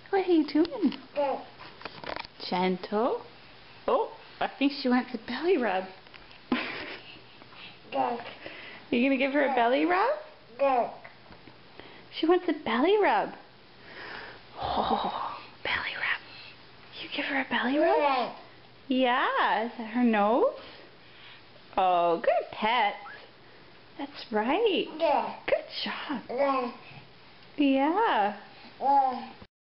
What are you doing? Gentle. Oh, I think she wants a belly rub. Are you going to give her a belly rub? She wants a belly rub. Oh, belly rub. You give her a belly rub? Yeah. Is that her nose? Oh, good pet. That's right. Good job. Yeah.